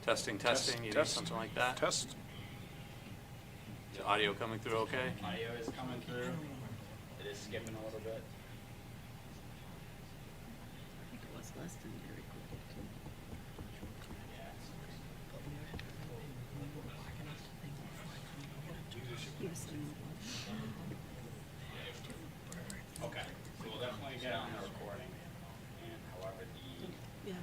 Testing, testing, you need Test. something like that? Test. Is the audio coming through okay? Audio is coming through. It is skipping a little bit. I think it was less than you recorded too. Yes, I know. Okay, so we'll definitely get on the recording, and however the Yeah.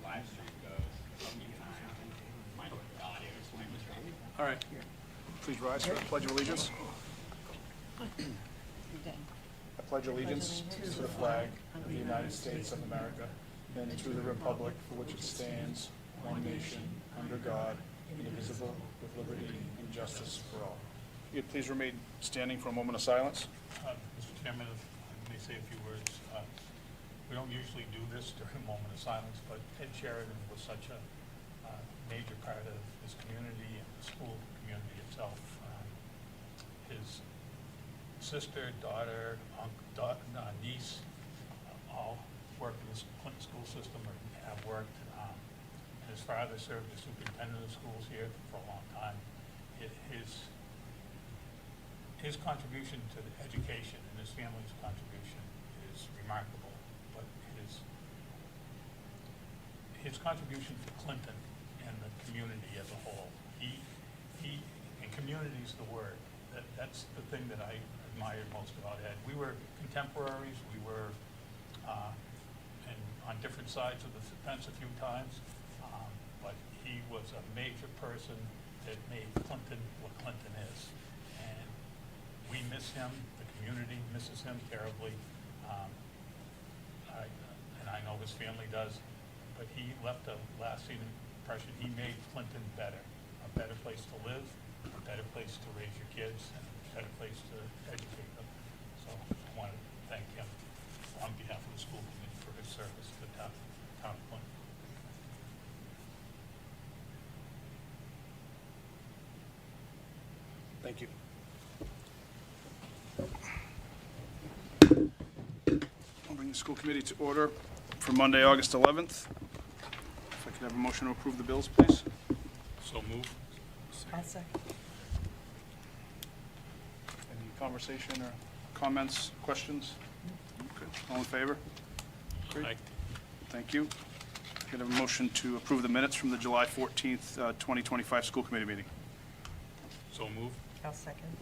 live stream goes, I'll keep an eye on it. My audio is might be dropping. All right. Please rise for the Pledge of Allegiance. Okay. I pledge allegiance to the flag of the United States of America and to the republic for which it stands, one nation, under God, indivisible, with liberty and justice for all. If you'd please remain standing for a moment of silence. Mr. Chairman, if I may say a few words. We don't usually do this during a moment of silence, but Ed Sheridan was such a major part of his community and the school community itself. His sister, daughter, niece, all work in the Clinton school system or have worked. And his father served as superintendent of schools here for a long time. His contribution to the education and his family's contribution is remarkable, but his contribution to Clinton and the community as a whole, and community is the word. That's the thing that I admired most about Ed. We were contemporaries. We were on different sides of the fence a few times, but he was a major person that made Clinton what Clinton is. And we miss him. The community misses him terribly. And I know his family does, but he left a lasting impression. He made Clinton better, a better place to live, a better place to raise your kids, and a better place to educate them. So I want to thank him on behalf of the school committee for his service to the town of Clinton. Thank you. I'll bring the school committee to order for Monday, August 11th. If I could have a motion to approve the bills, please. So move. I'll second. Any conversation or comments, questions? Okay. All in favor? Great. Aye. Thank you. Could I have a motion to approve the minutes from the July 14th, 2025 school committee meeting? So move. I'll second.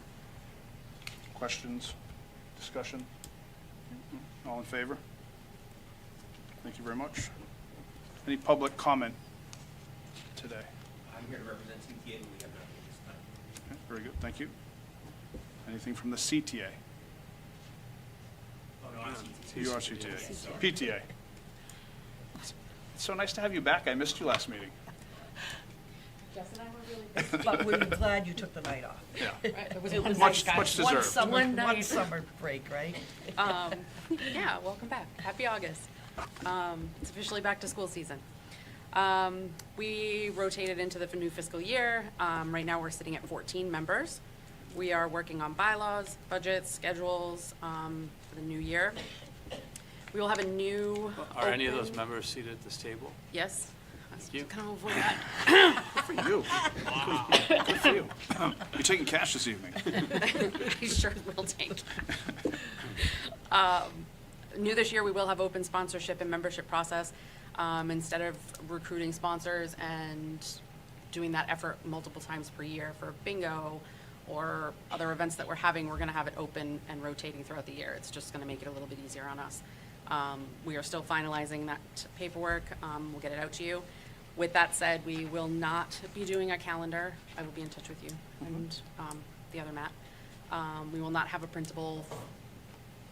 Questions, discussion? All in favor? Thank you very much. Any public comment today? I'm here to represent CTA, but we have nothing at this time. Okay, very good, thank you. Anything from the CTA? Oh, no, I'm CTA. You are CTA. PTA. It's so nice to have you back. I missed you last meeting. Jess and I were really But we're glad you took the night off. Yeah. It was It was Much like deserved. One One night. summer break, right? Yeah, welcome back. Happy August. It's officially back to school season. We rotated into the new fiscal year. Right now, we're sitting at 14 members. We are working on bylaws, budgets, schedules for the new year. We will have a new. Are any of those open- members seated at this table? Yes. I was you. kind of avoid that. Good for you. Good for you. You're taking cash this evening. He sure will take. New this year, we will have open sponsorship and membership process. Instead of recruiting sponsors and doing that effort multiple times per year for bingo or other events that we're having, we're gonna have it open and rotating throughout the year. It's just gonna make it a little bit easier on us. We are still finalizing that paperwork. We'll get it out to you. With that said, we will not be doing a calendar. I will be in touch with you and the other Matt. We will not have a printable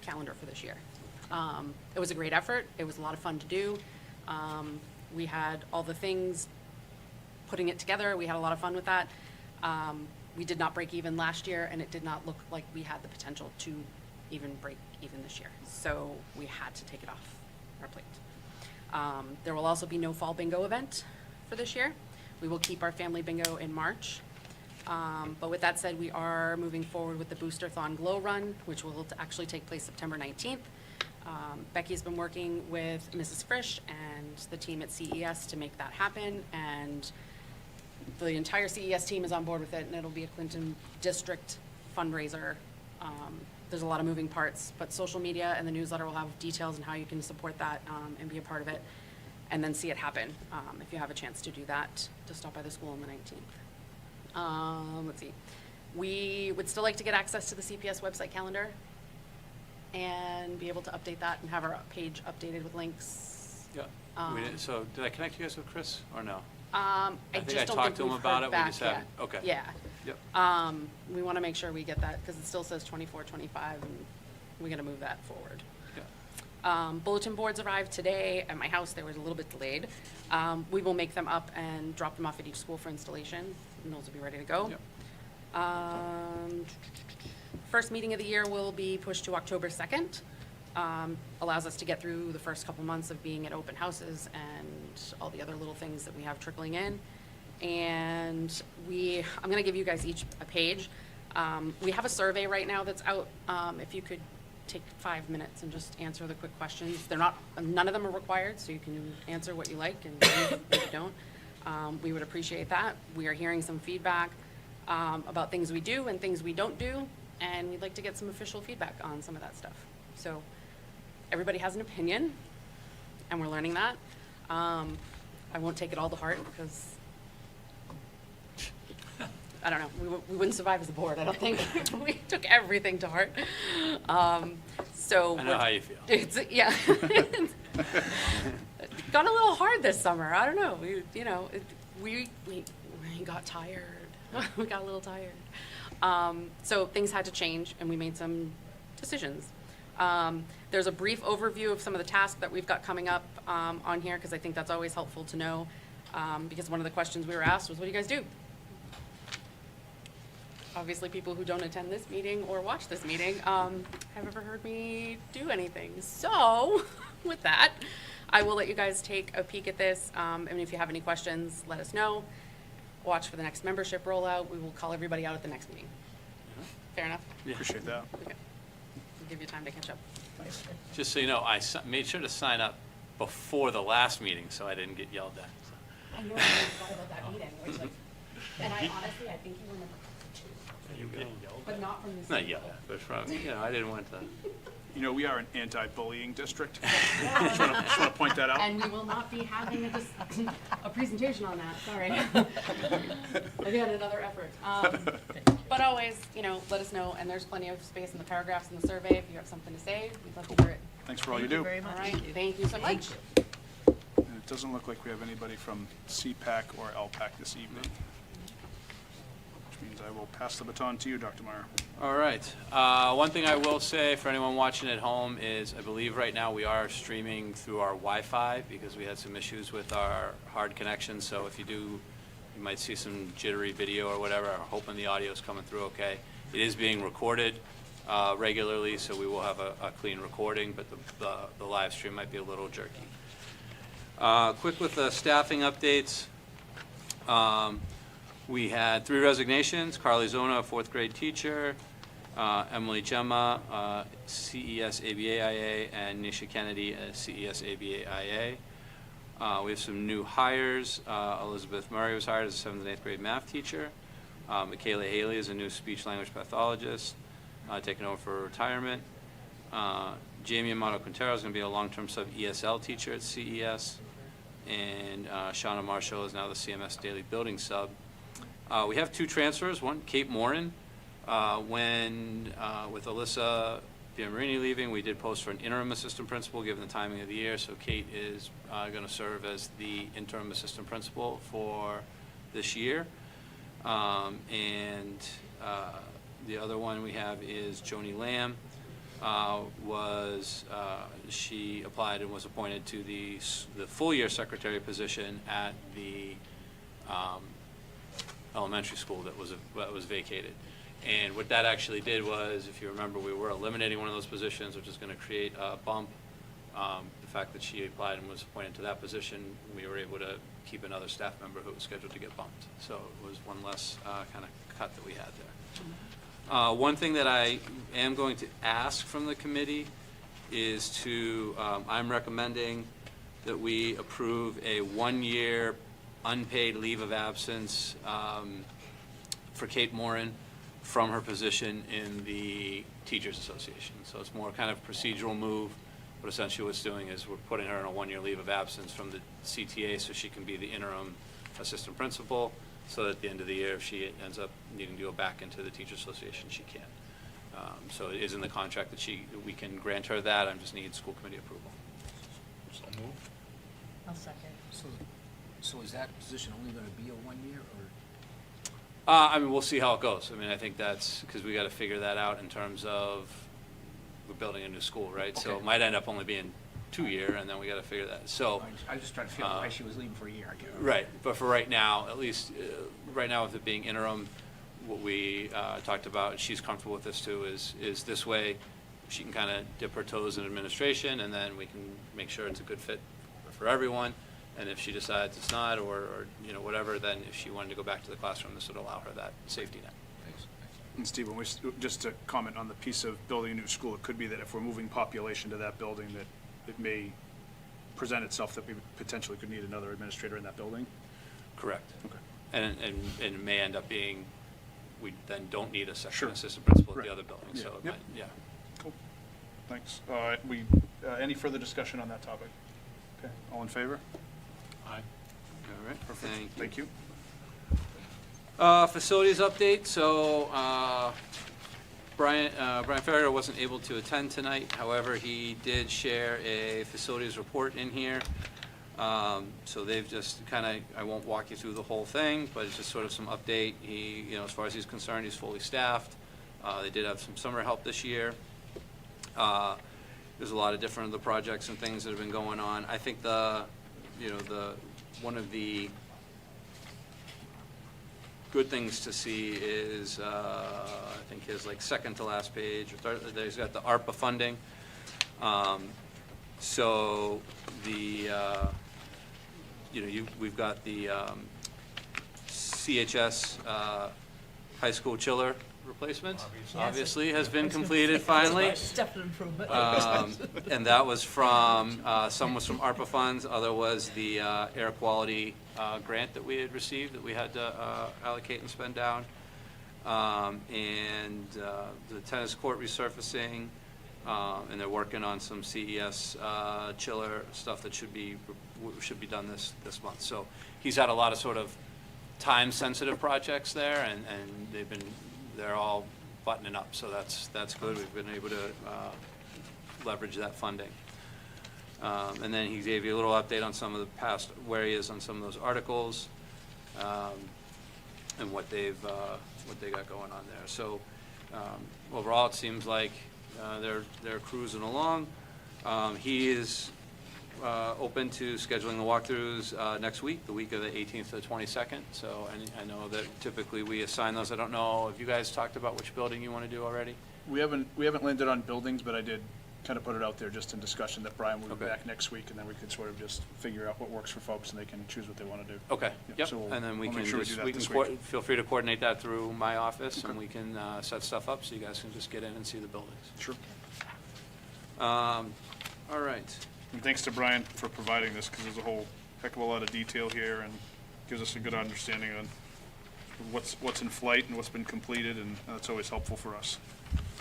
calendar for this year. It was a great effort. It was a lot of fun to do. We had all the things, putting it together. We had a lot of fun with that. We did not break even last year, and it did not look like we had the potential to even break even this year. So we had to take it off our plate. There will also be no fall bingo event for this year. We will keep our family bingo in March. But with that said, we are moving forward with the Booster-thon Glow Run, which will actually take place September 19th. Becky's been working with Mrs. Frisch and the team at CES to make that happen, and the entire CES team is on board with it, and it'll be a Clinton District fundraiser. There's a lot of moving parts, but social media and the newsletter will have details on how you can support that and be a part of it, and then see it happen. If you have a chance to do that, to stop by the school on the 19th. Let's see. We would still like to get access to the CPS website calendar and be able to update that and have our page updated with links. Yeah. So did I connect you guys with Chris or no? I think I just don't talked think to him we've about heard it, we back just yet. haven't- okay. Yeah. Yep. We want to make sure we get that, because it still says 24, 25, and we got to move that forward. Yeah. Bulletin boards arrived today at my house. They were a little bit delayed. We will make them up and drop them off at each school for installation, and those will be ready to go. Yep. First meeting of the year will be pushed to October 2nd. Allows us to get through the first couple months of being at open houses and all the other little things that we have trickling in. And I'm gonna give you guys each a page. We have a survey right now that's out. If you could take 5 minutes and just answer the quick questions. None of them are required, so you can answer what you like and if you don't. We would appreciate that. We are hearing some feedback about things we do and things we don't do, and we'd like to get some official feedback on some of that stuff. So everybody has an opinion, and we're learning that. I won't take it all to heart because I don't know, we wouldn't survive as a board, I don't think, if we took everything to heart. So I know how you feel. It's, yeah. It's got a little hard this summer. I don't know. We got tired. We got a little tired. So things had to change, and we made some decisions. There's a brief overview of some of the tasks that we've got coming up on here, because I think that's always helpful to know. Because one of the questions we were asked was, what do you guys do? Obviously, people who don't attend this meeting or watch this meeting have ever heard me do anything. So, with that, I will let you guys take a peek at this. And if you have any questions, let us know. Watch for the next membership rollout. We will call everybody out at the next meeting. Fair enough? Yeah. Appreciate that. Okay. We'll give you time to catch up. Just so you know, I made sure to sign up before the last meeting, so I didn't get yelled at. I know I forgot about that meeting. And I honestly, I think you remember. You get yelled But not from this. Not yelled at, but from, I didn't want to. You know, we are an anti-bullying district. Just want to point that out. And we will not be having a presentation on that, sorry. Again, another effort. But always, let us know, and there's plenty of space in the paragraphs in the survey. If you have something to say, we'd love to hear it. Thanks for all you Thank you do. very All much. right, thank you so much. And it doesn't look like we have anybody from CPAC or LPAC this evening. Which means I will pass the baton to you, Dr. Meyer. All right. One thing I will say for anyone watching at home is I believe right now we are streaming through our Wi-Fi because we had some issues with our hard connection. So if you do, you might see some jittery video or whatever. I'm hoping the audio is coming through okay. It is being recorded regularly, so we will have a clean recording, but the live stream might be a little jerky. Quick with the staffing updates. We had 3 resignations: Carly Zona, a 4th grade teacher, Emily Gemma, CES ABA-IA, and Nisha Kennedy, a CES ABA-IA. We have some new hires. Elizabeth Murray was hired as a 7th and 8th grade math teacher. Michaela Haley is a new speech-language pathologist, taking over for retirement. Jamie Amato Quintero is going to be a long-term sub-ESL teacher at CES. And Shauna Marshall is now the CMS daily building sub. We have 2 transfers. One, Kate Morin. With Alyssa Biamarini leaving, we did post for an interim assistant principal given the timing of the year. So Kate is going to serve as the interim assistant principal for this year. The other one we have is Joni Lamb. She applied and was appointed to the full year secretary position at the elementary school that was vacated. And what that actually did was, if you remember, we were eliminating one of those positions, which is going to create a bump. The fact that she applied and was appointed to that position, we were able to keep another staff member who was scheduled to get bumped. So it was one less kind of cut that we had there. One thing that I am going to ask from the committee is to, I'm recommending that we approve a 1-year unpaid leave of absence for Kate Moran from her position in the Teachers Association. So it's more kind of procedural move, but essentially what it's doing is we're putting her on a 1-year leave of absence from the CTA so she can be the interim assistant principal, so that at the end of the year, if she ends up needing to go back into the Teachers Association, she can. So it is in the contract that we can grant her that, I just need school committee approval. So moved. I'll second. So is that position only gonna be a 1 year, or? I mean, we'll see how it goes. I mean, I think that's, because we gotta figure that out in terms of, we're building a new school, right? So it Okay. might end up only being 2-year, and then we gotta figure that, so. I was just trying to figure out why she was leaving for a year, I guess. Right, but for right now, at least, right now with it being interim, what we talked about, and she's comfortable with this too, is this way, she can kind of dip her toes in administration, and then we can make sure it's a good fit for everyone. And if she decides it's not, or you know, whatever, then if she wanted to go back to the classroom, this would allow her that safety net. Thanks. And Steve, just to comment on the piece of building a new school, it could be that if we're moving population to that building, that it may present itself that we potentially could need another administrator in that building? Correct. Okay. And it may end up being, we then don't need a second Sure. assistant principal at Right. the other building, Yeah. so, it Yep. might- yeah. Cool. Thanks. Any further discussion on that topic? Okay, all in favor? Aye. All right, Perfect. thank you. you. Facilities update, so, Brian Ferrier wasn't able to attend tonight, however, he did share a facilities report in here. So they've just kind of, I won't walk you through the whole thing, but it's just sort of some update. He, you know, as far as he's concerned, he's fully staffed. They did have some summer help this year. There's a lot of different other projects and things that have been going on. I think one of the good things to see is, I think his like second to last page, or third, he's got the ARPA funding. So we've got the CHS high school chiller replacement, obviously, has been completed finally. Step of improvement. And that was from, some was from ARPA funds, other was the air quality grant that we had received that we had to allocate and spend down. And the tennis court resurfacing, and they're working on some CES chiller stuff that should be done this month. So he's had a lot of sort of time-sensitive projects there, and they're all buttoning up, so that's good. We've been able to leverage that funding. And then he gave you a little update on some of the past, where he is on some of those articles, and what they got going on there. So overall, it seems like they're cruising along. He is open to scheduling the walkthroughs next week, the week of the 18th to the 22nd. So I know that typically we assign those. I don't know, have you guys talked about which building you want to do already? We haven't landed on buildings, but I did kind of put it out there just in discussion that Brian will be Okay. back next week, and then we could sort of just figure out what works for folks, and they can choose what they want to do. Okay, Yep, yep, so we'll- and then we we'll can make sure we just, do that we can, this week. feel free to coordinate that through my office, and Okay. we can set stuff up so you guys can just get in and see the buildings. Sure. All right, And thanks to Brian for providing this, because there's a whole heck of a lot of detail here, and gives us a good understanding on what's in flight and what's been completed, and that's always helpful for us.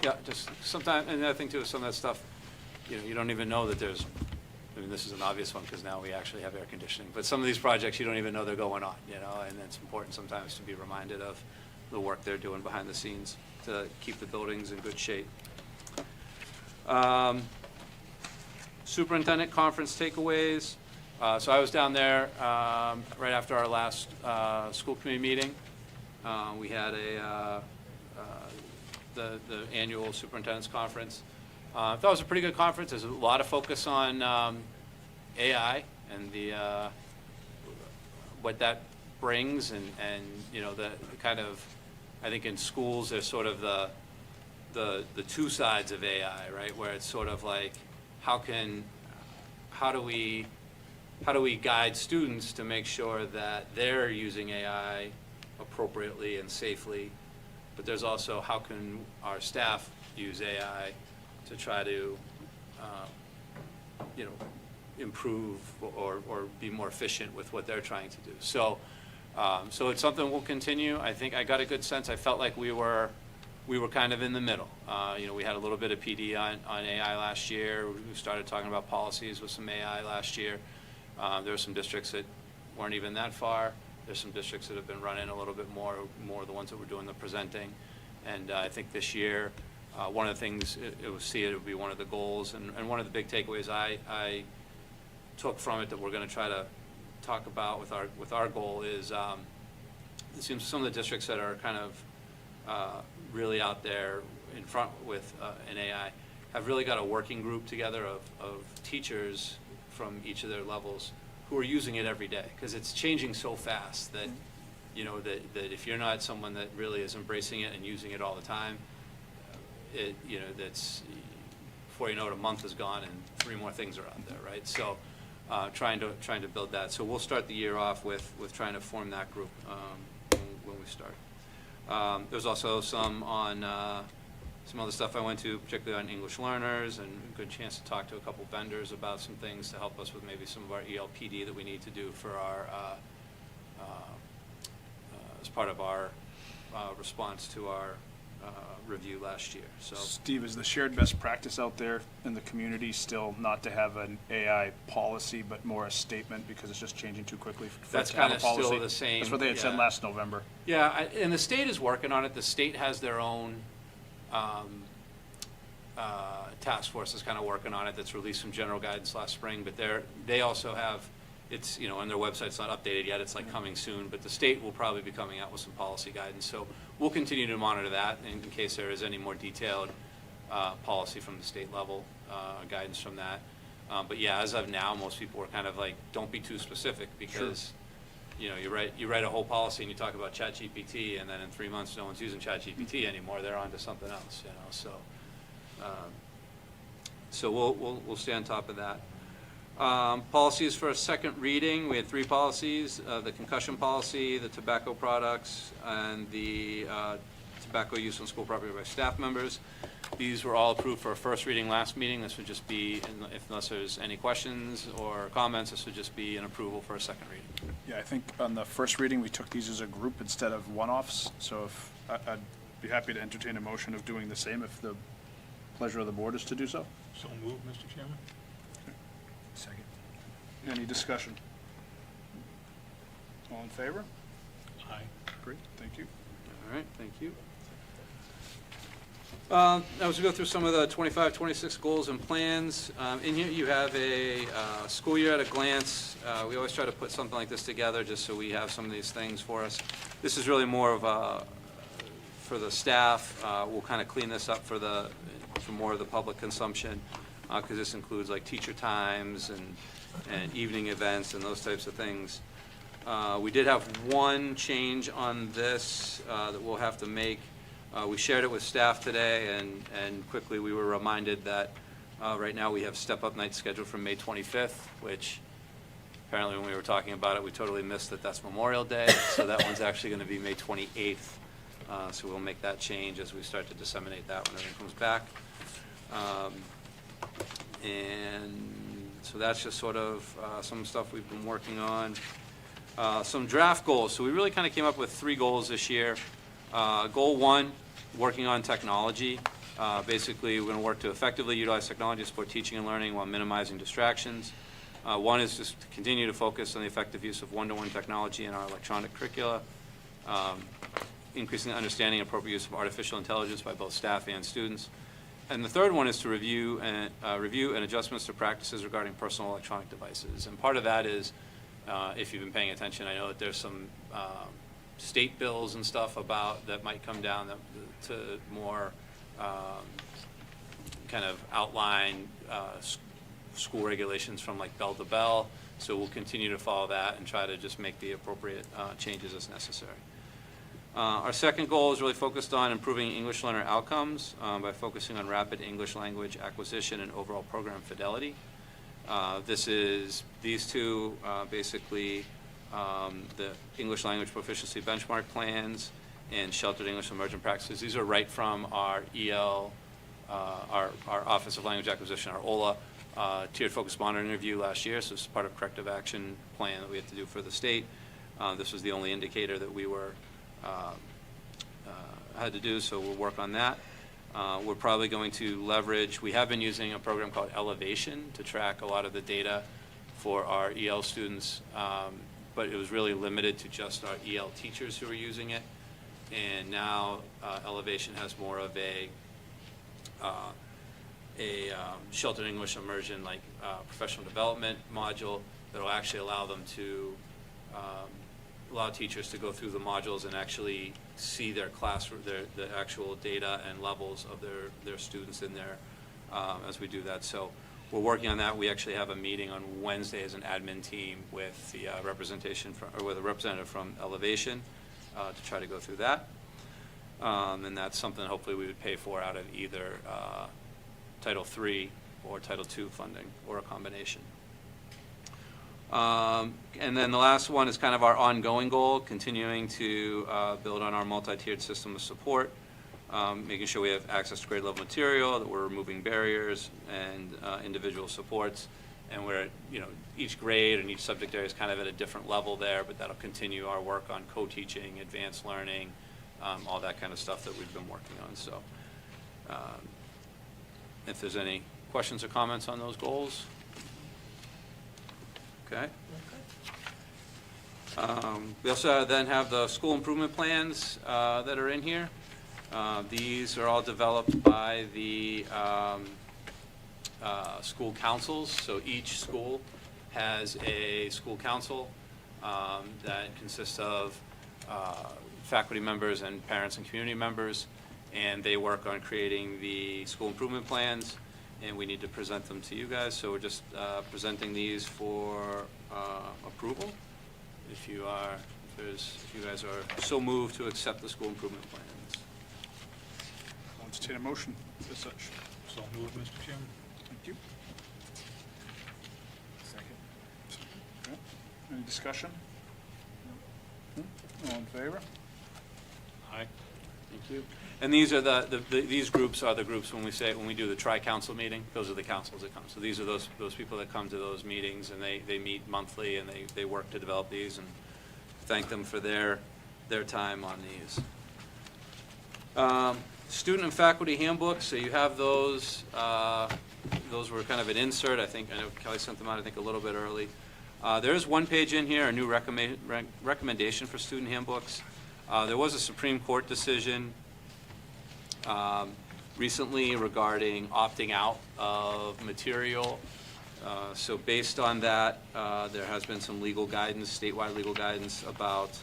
yeah, just sometimes, and the other thing too is some of that stuff, you don't even know that there's, I mean, this is an obvious one because now we actually have air conditioning, but some of these projects, you don't even know they're going on, and it's important sometimes to be reminded of the work they're doing behind the scenes to keep the buildings in good shape. Superintendent conference takeaways. So I was down there right after our last school committee meeting. We had the annual superintendent's conference. I thought it was a pretty good conference. There's a lot of focus on AI and what that brings, and the kind of, I think in schools there's sort of the two sides of AI, right? Where it's sort of like, how do we guide students to make sure that they're using AI appropriately and safely, but there's also how can our staff use AI to try to you know, improve or be more efficient with what they're trying to do. So, so it's something we'll continue. I think I got a good sense. I felt like we were kind of in the middle. You know, we had a little bit of PD on AI last year. We started talking about policies with some AI last year. There were some districts that weren't even that far. There's some districts that have been running a little bit more the ones that were doing the presenting. And I think this year, one of the things it would be one of the goals, and one of the big takeaways I took from it that we're going to try to talk about with our goal is it seems some of the districts that are kind of really out there in front with an AI have really got a working group together of teachers from each of their levels who are using it every day, because it's changing so fast that, you know, that if you're not someone that really is embracing it and using it all the time, you know, that's, before you know it, a month is gone and 3 more things are out there, right? So trying to build that. So we'll start the year off with trying to form that group when we start. There's also some on some other stuff I went to, particularly on English learners, and a good chance to talk to a couple vendors about some things to help us with maybe some of our ELPD that we need to do for our as part of our response to our review last year. So Steve, is the shared best practice out there in the community still not to have an AI policy, but more a statement because it's just changing too quickly for that's it to have kind a of policy? still the same. That's what they had said last November. Yeah, and the state is working on it. The state has their own task force that's kind of working on it, that's released some general guidance last spring, but they also have, it's, you know, on their website, it's not updated yet, it's like coming soon, but the state will probably be coming out with some policy guidance. So we'll continue to monitor that in case there is any more detailed policy from the state level, guidance from that. But yeah, as of now, most people are kind of like, don't be too specific, because you know, you write a whole policy and you talk about ChatGPT, and then in 3 months no one's using ChatGPT anymore. They're on to something else, you know. So so we'll stay on top of that. Policies for a second reading. We had 3 policies: the concussion policy, the tobacco products, and the tobacco use on school property by staff members. These were all approved for a first reading last meeting. This would just be, unless there's any questions or comments, this would just be an approval for a second reading. Yeah, I think on the first reading, we took these as a group instead of one-offs. So if I'd be happy to entertain a motion of doing the same if the pleasure of the board is to do so. So moved, Mr. Chairman. Second. Any discussion? All in favor? Aye. Great, thank you. All right, thank you. Now, as we go through some of the 25, 26 goals and plans, in here you have a school year at a glance. We always try to put something like this together just so we have some of these things for us. This is really more of a, for the staff. We'll kind of clean this up for more of the public consumption, because this includes like teacher times and evening events and those types of things. We did have one change on this that we'll have to make. We shared it with staff today, and quickly we were reminded that right now we have step-up night scheduled for May 25th, which apparently when we were talking about it, we totally missed that that's Memorial Day, so that one's actually going to be May 28th. So we'll make that change as we start to disseminate that when everything comes back. And so that's just sort of some stuff we've been working on. Some draft goals. So we really kind of came up with 3 goals this year. Goal 1, working on technology. Basically, we're going to work to effectively utilize technology to support teaching and learning while minimizing distractions. 1 is just to continue to focus on the effective use of one-to-one technology in our electronic curricula, increasing the understanding and appropriate use of artificial intelligence by both staff and students. And the 3rd one is to review and adjustments to practices regarding personal electronic devices. And part of that is, if you've been paying attention, I know that there's some state bills and stuff about that might come down to more kind of outline school regulations from like bell to bell. So we'll continue to follow that and try to just make the appropriate changes as necessary. Our second goal is really focused on improving English learner outcomes by focusing on rapid English language acquisition and overall program fidelity. These 2 basically the English language proficiency benchmark plans and sheltered English emergent practices. These are right from our EL our Office of Language Acquisition, our OLA, tiered focus monitoring review last year, so it's part of corrective action plan that we have to do for the state. This was the only indicator that we were had to do, so we'll work on that. We're probably going to leverage, we have been using a program called Elevation to track a lot of the data for our EL students, but it was really limited to just our EL teachers who are using it. And now Elevation has more of a sheltered English immersion, like professional development module that will actually allow them to allow teachers to go through the modules and actually see their classroom, the actual data and levels of their students in there as we do that. So we're working on that. We actually have a meeting on Wednesday as an admin team with the representation from, or with a representative from Elevation to try to go through that. And that's something hopefully we would pay for out of either Title III or Title II funding, or a combination. And then the last one is kind of our ongoing goal, continuing to build on our multi-tiered system of support, making sure we have access to grade level material, that we're removing barriers and individual supports. And we're, each grade and each subject area is kind of at a different level there, but that'll continue our work on co-teaching, advanced learning, all that kind of stuff that we've been working on. So if there's any questions or comments on those goals. Okay. We also then have the school improvement plans that are in here. These are all developed by the school councils. So each school has a school council that consists of faculty members and parents and community members, and they work on creating the school improvement plans, and we need to present them to you guys. So we're just presenting these for approval. If you guys are so moved to accept the school improvement plans. I'll entertain a motion as such. So moved, Mr. Chairman. Thank you. Second. Okay. Any discussion? All in favor? Aye. Thank you. And these are these groups are the groups when we do the tri-council meeting, those are the councils that come. So these are those people that come to those meetings, and they meet monthly, and they work to develop these, and thank them for their time on these. Student and faculty handbooks, so you have those. Those were kind of an insert. I know Kelly sent them out, I think, a little bit early. There is one page in here, a new recommendation for student handbooks. There was a Supreme Court decision recently regarding opting out of material. So based on that, there has been some legal guidance, statewide legal guidance, about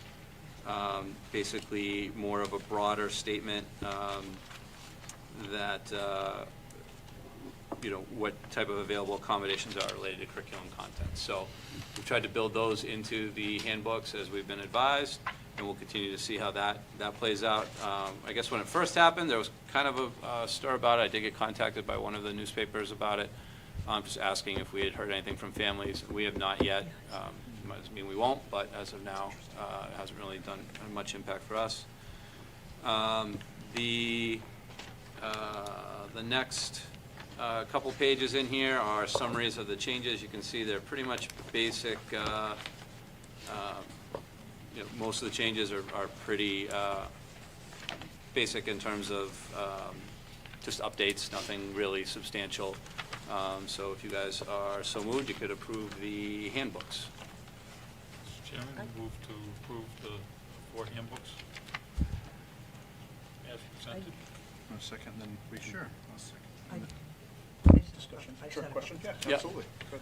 basically more of a broader statement that what type of available accommodations are related to curriculum content. So we've tried to build those into the handbooks as we've been advised, and we'll continue to see how that plays out. I guess when it first happened, there was kind of a stir about it. I did get contacted by one of the newspapers about it, just asking if we had heard anything from families. We have not yet. Doesn't mean we won't, but as of now, it hasn't really done much impact for us. The next couple pages in here are summaries of the changes. You can see they're pretty much basic. Most of the changes are pretty basic in terms of just updates, nothing really substantial. So if you guys are so moved, you could approve the handbooks. Mr. Chairman, move to approve the 4 handbooks as presented. A second, then we can. Sure. I'll second. Discussion. I just Sure, had a question? Yeah, Yeah. absolutely. Good.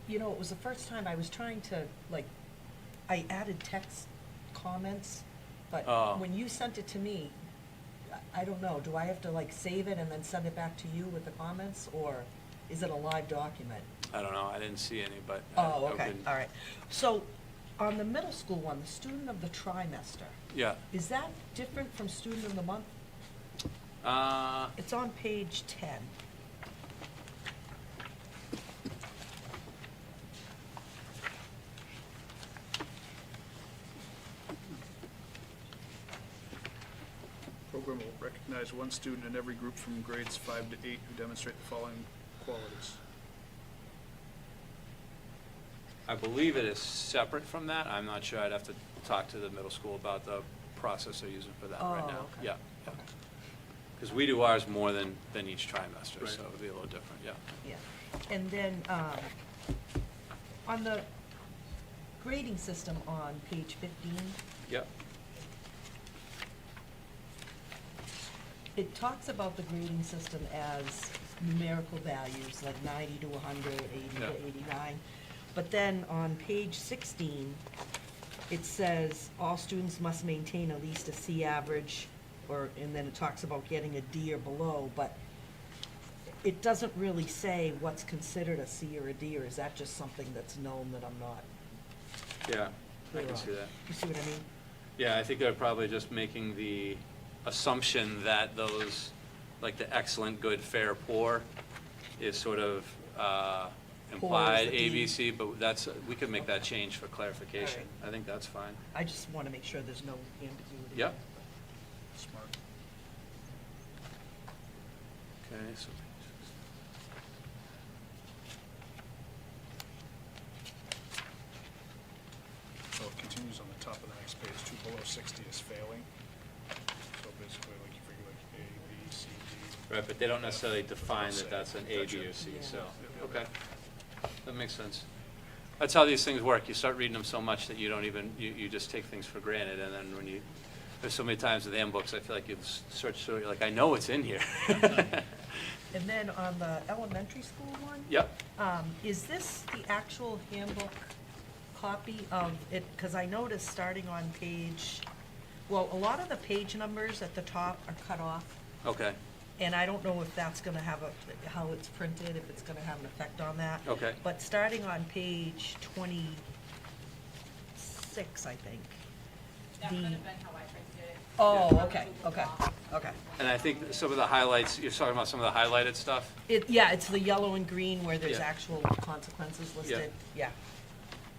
It was the first time I was trying to, I added text comments, but Oh. when you sent it to me, I don't know, do I have to save it and then send it back to you with the comments, or is it a live document? I don't know, I didn't see any, but. Oh, okay, all right. So, on the middle school one, the student of the trimester, Yeah. is that different from student of the month? It's on page 10. program will recognize one student in every group from grades 5 to 8 who demonstrate the following qualities. I believe it is separate from that. I'm not sure. I'd have to talk to the middle school about the process they're using for that right Oh, now. okay. Yeah, yeah. Because we do ours more than each trimester, Right. so it'll be a little different, yeah. Yeah, and then, on the grading system on page 15, Yep. it talks about the grading system as numerical values, like 90 to 100, 80 Yeah. to 89. But then on page 16, it says all students must maintain at least a C average, and then it talks about getting a D or below, but it doesn't really say what's considered a C or a D, or is that just something that's known that I'm not Yeah, I clear can on? see that. You see what I mean? Yeah, I think they're probably just making the assumption that those, like the excellent, good, fair, poor is sort of implied the D. ABC, but that's, we could make that change for clarification. All I think that's fine. I just want to make sure there's no ambiguity. Yep. Smart. Okay, so. So it continues on the top of the next page, 2 below 60 is failing. So basically, like, you figure like A, B, C, D. Right, but they don't necessarily define that that's an A, B, or C, Yeah. so, okay. That makes sense. That's how these things work. You start reading them so much that you don't even, you just take things for granted, and then when you, there's so many times with handbooks, I feel like you search through it, you're like, I know it's in here. And then on the elementary school one? Yep, Is this the actual handbook copy of it? Because I noticed starting on page, well, a lot of the page numbers at the top are cut off, okay, and I don't know if that's gonna have how it's printed, if it's gonna have an effect on that. okay. But starting on page 26, I think. That the- would have been how I printed it. Oh, okay, okay. And I think some of the highlights, you're talking about some of the highlighted stuff? Yeah, it's the yellow and green where there's Yeah. actual consequences listed, yeah.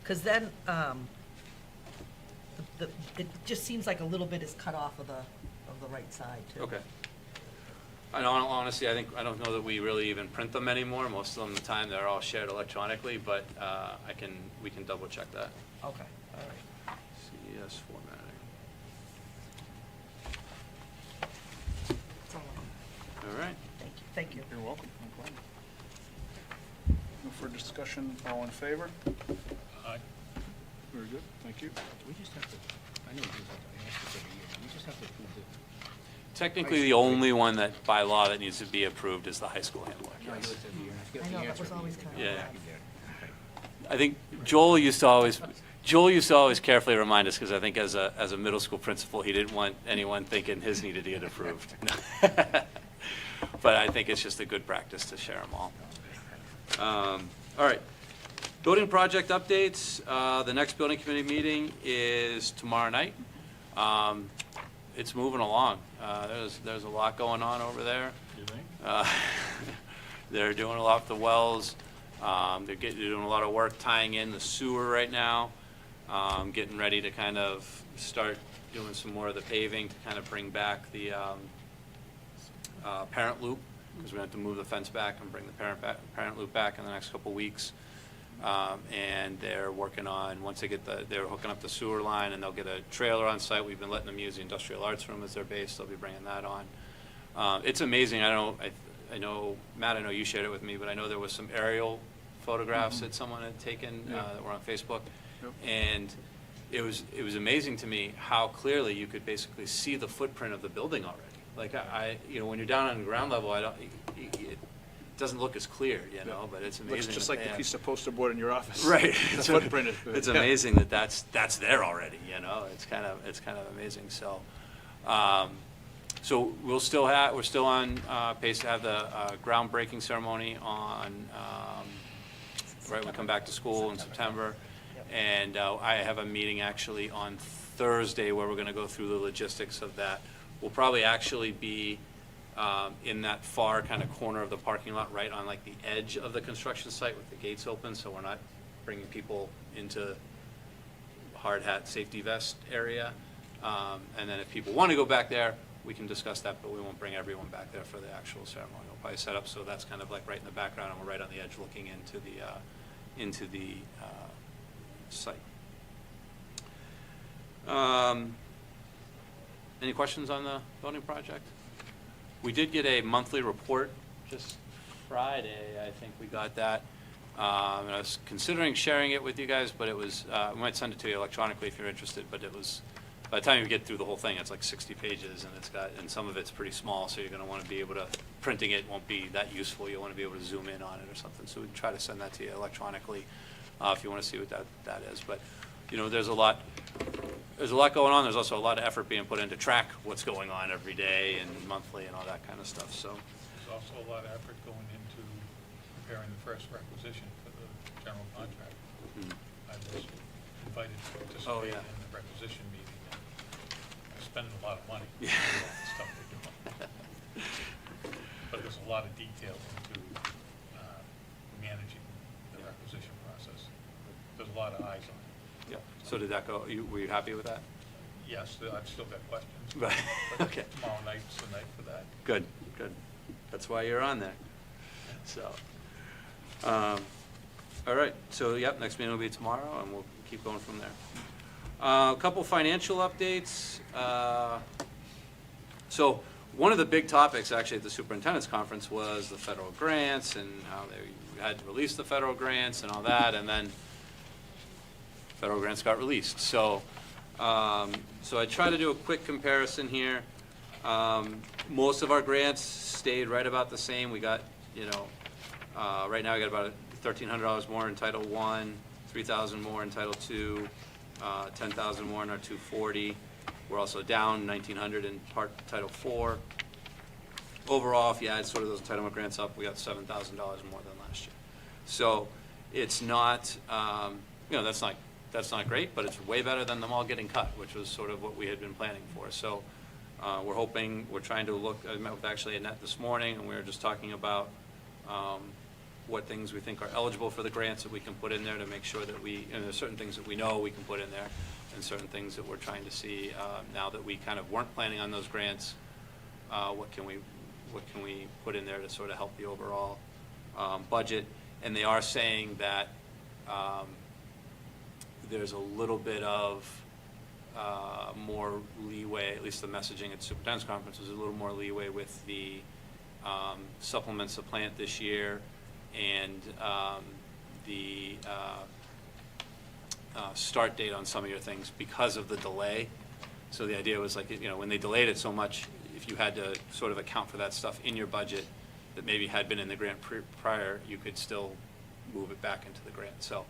Because then, it just seems like a little bit is cut off of the right side, too. Okay. I don't, honestly, I don't know that we really even print them anymore. Most of them, the time, they're all shared electronically, but we can double check that. Okay, all right. CES formatting. That's all I have. All right. Thank you. You're welcome. No problem. No further discussion, all in favor? Aye. Very good, thank you. We just have to, I know we just have to, I ask this every year, we just have to approve the, Technically, the only one that, by law, that needs to be approved is the high school handbook. no, I do it every year, and I forget I the know, that answer was every always year. kind of- Yeah. Okay. I think Joel used to always carefully remind us, because I think as a middle school principal, he didn't want anyone thinking his needed to get approved. But I think it's just a good practice to share them all. All right. Building project updates. The next building committee meeting is tomorrow night. It's moving along. There's a lot going on over there. You think? They're doing a lot with the wells. They're doing a lot of work tying in the sewer right now. Getting ready to kind of start doing some more of the paving to kind of bring back the parent loop, because we have to move the fence back and bring the parent loop back in the next couple weeks. And they're working on, once they get they're hooking up the sewer line, and they'll get a trailer on site. We've been letting them use the industrial arts room as their base. They'll be bringing that on. It's amazing. I know, Matt, I know you shared it with me, but I know there was some aerial photographs that someone had taken that were on Facebook. Yep. And it was amazing to me how clearly you could basically see the footprint of the building already. Like when you're down on the ground level, it doesn't look as clear, but it's amazing. Looks just that like they the have- piece of poster board in your office. Right. The footprint is good. It's Yeah. amazing that's there already, It's kind of amazing, so. So we're still on pace to have the groundbreaking ceremony on, right, we come back to school in September. And I have a meeting actually on Thursday where we're gonna go through the logistics of that. We'll probably actually be in that far kind of corner of the parking lot, right on like the edge of the construction site with the gates open, so we're not bringing people into hard hat, safety vest area. And then if people want to go back there, we can discuss that, but we won't bring everyone back there for the actual ceremony. We'll probably set up so that's kind of like right in the background, and we're right on the edge looking into the site. Any questions on the voting project? We did get a monthly report just Friday, I think we got that. And I was considering sharing it with you guys, but it was, we might send it to you electronically if you're interested, but it was, by the time you get through the whole thing, it's like 60 pages, and it's got, and some of it's pretty small, so you're gonna wanna be able to, printing it won't be that useful, you'll wanna be able to zoom in on it or something, so we can try to send that to you electronically, if you wanna see what that is, but, you know, there's a lot going on, there's also a lot of effort being put in to track what's going on every day and monthly and all that kind of stuff, so. There's also a lot of effort going into preparing the first requisition for the general contract. I was invited to Oh, participate yeah. in the requisition meeting. They're spending a lot of money on Yeah. the stuff they're doing. But there's a lot of detail into managing the requisition process. There's a lot of eyes on it. Yeah, so did that go, were you happy with that? Yes, I've still got questions. Right, but okay. Tomorrow night's the night for that. Good, good. That's why you're on there. So, all right, so, yep, next meeting will be tomorrow, and we'll keep going from there. A couple financial updates. So, one of the big topics, actually, at the superintendent's conference was the federal grants and how they had to release the federal grants and all that, and then federal grants got released. So, so I try to do a quick comparison here. Most of our grants stayed right about the same. We got, you know, right now we got about $1,300 more in Title I, $3,000 more in Title II, $10,000 more in our 240. We're also down $1,900 in Title IV. Overall, if you add sort of those entitlement grants up, we got $7,000 more than last year. So it's not, you know, that's not great, but it's way better than them all getting cut, which was sort of what we had been planning for. So we're hoping, we're trying to look, I met with actually Annette this morning, and we were just talking about what things we think are eligible for the grants that we can put in there to make sure that we, and there's certain things that we know we can put in there, and certain things that we're trying to see now that we kind of weren't planning on those grants, what can we put in there to sort of help the overall budget. And they are saying that there's a little bit of more leeway, at least the messaging at the superintendent's conference was a little more leeway with the supplements to plant this year and the start date on some of your things because of the delay. So the idea was like, you know, when they delayed it so much, if you had to sort of account for that stuff in your budget that maybe had been in the grant prior, you could still move it back into the grant. So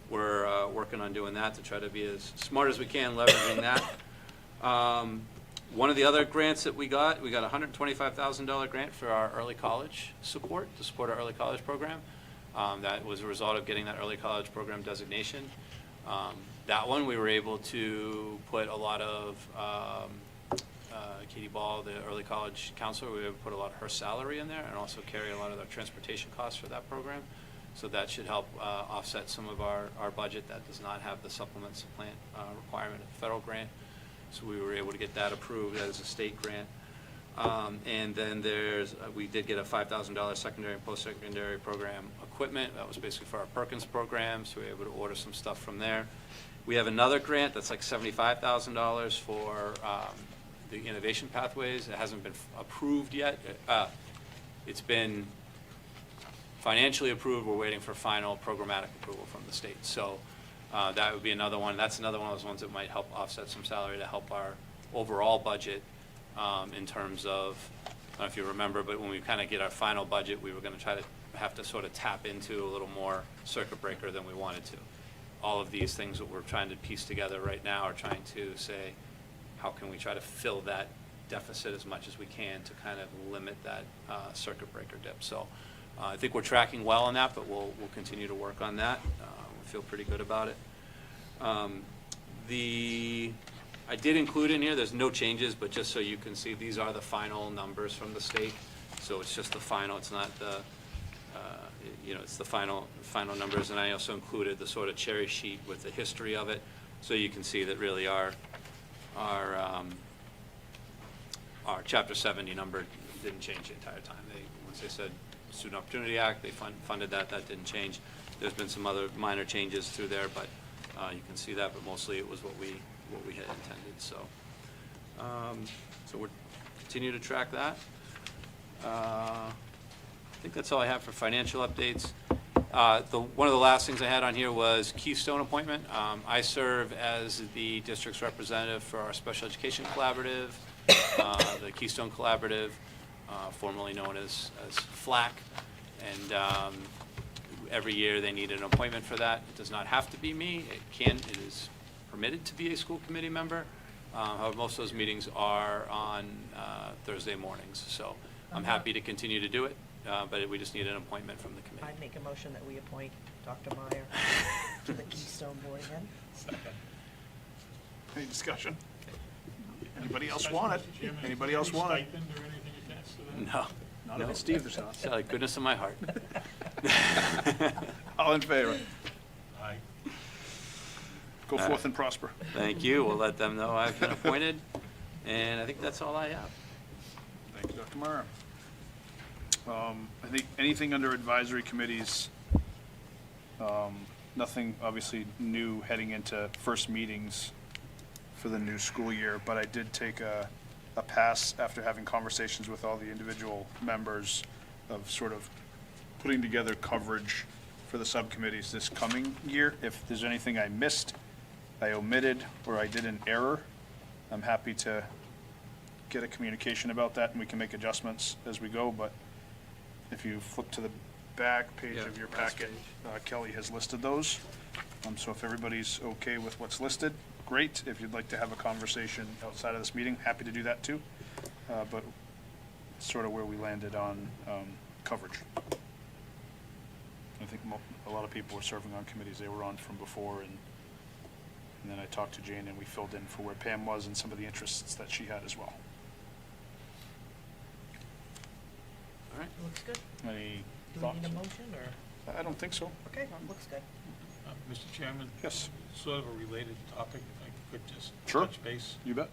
we're working on doing that to try to be as smart as we can, leveraging that. One of the other grants that we got a $125,000 grant for our early college support, to support our early college program. That was a result of getting that early college program designation. That one, we were able to put a lot of, Katie Ball, the early college counselor, we were able to put a lot of her salary in there and also carry a lot of the transportation costs for that program. So that should help offset some of our budget that does not have the supplement supplant requirement of the federal grant. So we were able to get that approved as a state grant. And then we did get a $5,000 secondary and post-secondary program equipment. That was basically for our Perkins program, so we were able to order some stuff from there. We have another grant that's like $75,000 for the innovation pathways. It hasn't been approved yet. It's been financially approved. We're waiting for final programmatic approval from the state. So that would be another one. That's another one of those ones that might help offset some salary to help our overall budget in terms of, I don't know if you remember, but when we kind of get our final budget, we were going to try to have to sort of tap into a little more circuit breaker than we wanted to. All of these things that we're trying to piece together right now are trying to say, how can we try to fill that deficit as much as we can to kind of limit that circuit breaker dip. So I think we're tracking well on that, but we'll continue to work on that. We feel pretty good about it. I did include in here, there's no changes, but just so you can see, these are the final numbers from the state. So it's just the final, it's not the, it's the final numbers. And I also included the sort of cherry sheet with the history of it. So you can see that really our our Chapter 70 number didn't change the entire time. Once they said Student Opportunity Act, they funded that didn't change. There's been some other minor changes through there, but you can see that, but mostly it was what we had intended, so. So we're continue to track that. I think that's all I have for financial updates. One of the last things I had on here was Keystone appointment. I serve as the district's representative for our Special Education Collaborative, the Keystone Collaborative, formerly known as FLAC. And every year they need an appointment for that. It does not have to be me. It is permitted to be a school committee member. However, most of those meetings are on Thursday mornings. So I'm happy to continue to do it, but we just need an appointment from the committee. I'd make a motion that we appoint Dr. Meyer to the Keystone Board again. Second. Any discussion? Anybody else Discussion, want it? Mr. Chairman, Anybody is there else any want it? stipend or anything attached to that? No. Not No. if it's Steve there's not. It's out of the goodness of my heart. All in favor? Aye. Go forth and prosper. Thank you. We'll let them know I've been appointed. And I think that's all I have. Thank you, Dr. Mara. I think anything under advisory committees, nothing obviously new heading into first meetings for the new school year, but I did take a pass after having conversations with all the individual members of sort of putting together coverage for the subcommittees this coming year. If there's anything I missed, I omitted, or I did an error, I'm happy to get a communication about that, and we can make adjustments as we go, but if you flip to the back page Yeah, of your last packet, Kelly has listed those. So if everybody's okay with what's listed, great. If you'd like to have a conversation outside of this meeting, happy to do that too. But it's sort of where we landed on coverage. I think a lot of people were serving on committees they were on from before, and then I talked to Jane and we filled in for where Pam was and some of the interests that she had as well. All right. Looks good. Any Do we thoughts? need a motion, or? I don't think so. Okay, looks good. Mr. Chairman? Yes. Sort of a related topic, if I could just Sure. touch base. You bet.